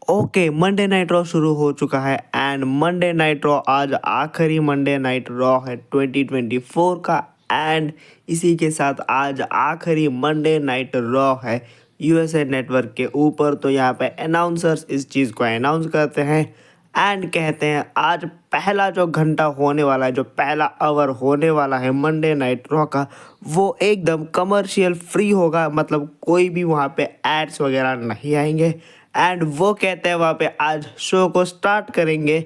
Okay, Monday night raw शुरू हो चुका है एंड मंडे नाइट रॉ आज आखिरी मंडे नाइट रॉ है 2024 का। एंड इसी के साथ आज आखिरी मंडे नाइट रॉ है यूएसए नेटवर्क के ऊपर। तो यहाँ पे अनाउंसर्स इस चीज़ को अनाउंस करते हैं एंड कहते हैं आज पहला जो घंटा होने वाला है, जो पहला आवर होने वाला है मंडे नाइट रॉ का, वो एकदम कमर्शियल फ्री होगा। मतलब कोई भी वहाँ पे एड्स वगैरह नहीं आएंगे। एंड वो कहते हैं वहाँ पे आज शो को स्टार्ट करेंगे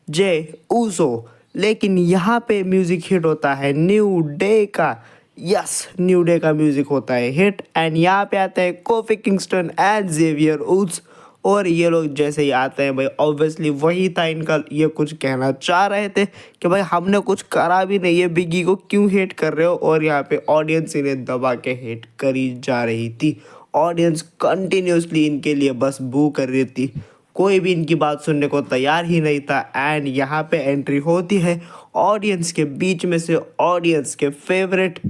जे ऊसो। लेकिन यहाँ पे म्यूज़िक हिट होता है न्यू डे का। यस, न्यू डे का म्यूज़िक होता है हिट एंड यहाँ पे आते हैं कोफी किंगस्टन एंड जेवियर ऊड्स। और ये लोग जैसे ही आते हैं भाई, ऑब्वियसली वही था इनका। ये कुछ कहना चाह रहे थे कि भाई हमने कुछ करा भी नहीं है, बिगी को क्यों हेट कर रहे हो। और यहाँ पे ऑडियंस इन्हें दबा के हेट करी जा रही थी। ऑडियंस कंटिन्यूसली इनके लिए बस बू कर रही थी, कोई भी इनकी बात सुनने को तैयार ही नहीं था। एंड यहाँ पे एंट्री होती है ऑडियंस के बीच में से ऑडियंस के favourite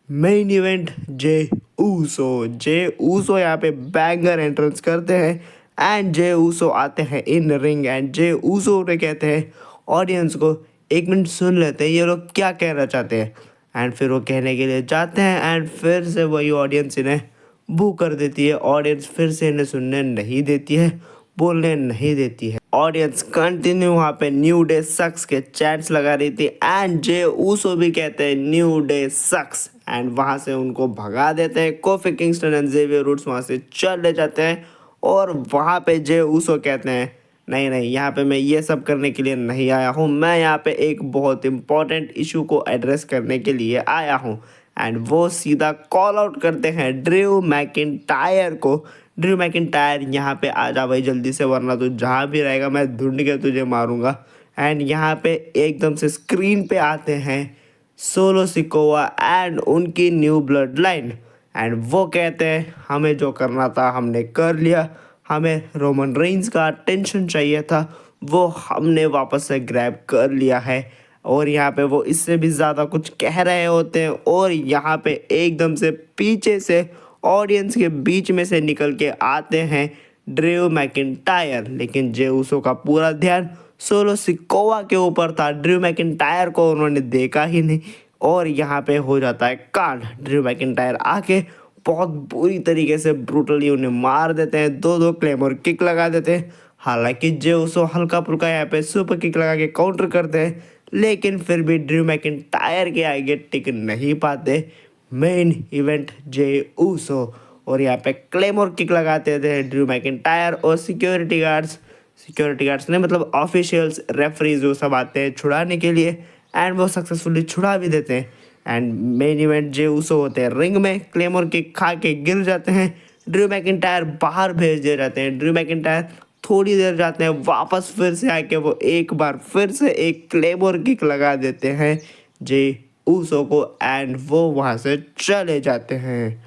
main event Jey Uso यहाँ पे बैंगर एंट्रेंस करते हैं एंड जे ऊसो आते हैं in ring. And Jey Uso ने कहते हैं ऑडियंस को, एक मिनट सुन लेते हैं ये लोग क्या कहना चाहते हैं। एंड फिर वो कहने के लिए जाते हैं एंड फिर से वही ऑडियंस इन्हें बू कर देती है। ऑडियंस फिर से इन्हें सुनने नहीं देती है, बोलने नहीं देती है। ऑडियंस कंटिन्यू वहाँ पे न्यू डे सक्स के चैट्स लगा रही थी एंड जे ऊसो भी कहते हैं न्यू डे सक्स एंड वहाँ से उनको भगा देते हैं। Kofi Kingston and Xavier Woods वहाँ से चले जाते हैं और वहाँ पे जे ऊसो कहते हैं नहीं नहीं, यहाँ पे मैं ये सब करने के लिए नहीं आया हूँ, मैं यहाँ पे एक बहुत इंपॉर्टेंट इशू को एड्रेस करने के लिए आया हूँ। एंड वो सीधा कॉल आउट करते हैं ड्रू मैकिंटायर को। ड्रू मैकिंटायर यहाँ पे आ जा भाई जल्दी से, वरना तू जहाँ भी रहेगा मैं ढूंढ के तुझे मारूंगा। एंड यहाँ पे एकदम से स्क्रीन पे आते हैं सोलो सिकोआ एंड उनकी न्यू ब्लड लाइन। एंड वो कहते हैं हमें जो करना था हमने कर लिया, हमें रोमन रेंस का अटेंशन चाहिए था, वो हमने वापस से ग्रैब कर लिया है। और यहाँ पे वो इससे भी ज़्यादा कुछ कह रहे होते हैं और यहाँ पे एकदम से पीछे से ऑडियंस के बीच में से निकल के आते हैं ड्रू मैकिंटायर। लेकिन जे ऊसो का पूरा ध्यान सोलो सिकोआ के ऊपर था, ड्रू मैकिंटायर को उन्होंने देखा ही नहीं। और यहाँ पे हो जाता है कांड। ड्रू मैकिंटायर आके बहुत बुरी तरीके से ब्रूटली उन्हें मार देते हैं, दो क्लेमोर किक लगा देते हैं। हालांकि जे ऊसो हल्का फुल्का यहाँ पे सुपर किक लगा के काउंटर करते हैं, लेकिन फिर भी ड्रू मैकिंटायर के आगे टिक नहीं पाते मेन इवेंट जे ऊसो। और यहाँ पे क्लेमोर किक लगाते थे ड्रू मैकिंटायर और सिक्योरिटी गार्ड्स ने मतलब ऑफिशियल्स, रेफरीज वो सब आते हैं छुड़ाने के लिए एंड वो सक्सेसफुली छुड़ा भी देते हैं। And main event Jey Uso होते हैं रिंग में, क्लेमोर किक खा के गिर जाते हैं, ड्रू मैकिंटायर बाहर भेज दिए जाते हैं। ड्रू मैकिंटायर थोड़ी देर जाते हैं, वापस फिर से आके वो एक बार फिर से एक क्लेमोर किक लगा देते हैं जे ऊसो को एंड वो वहाँ से चले जाते हैं।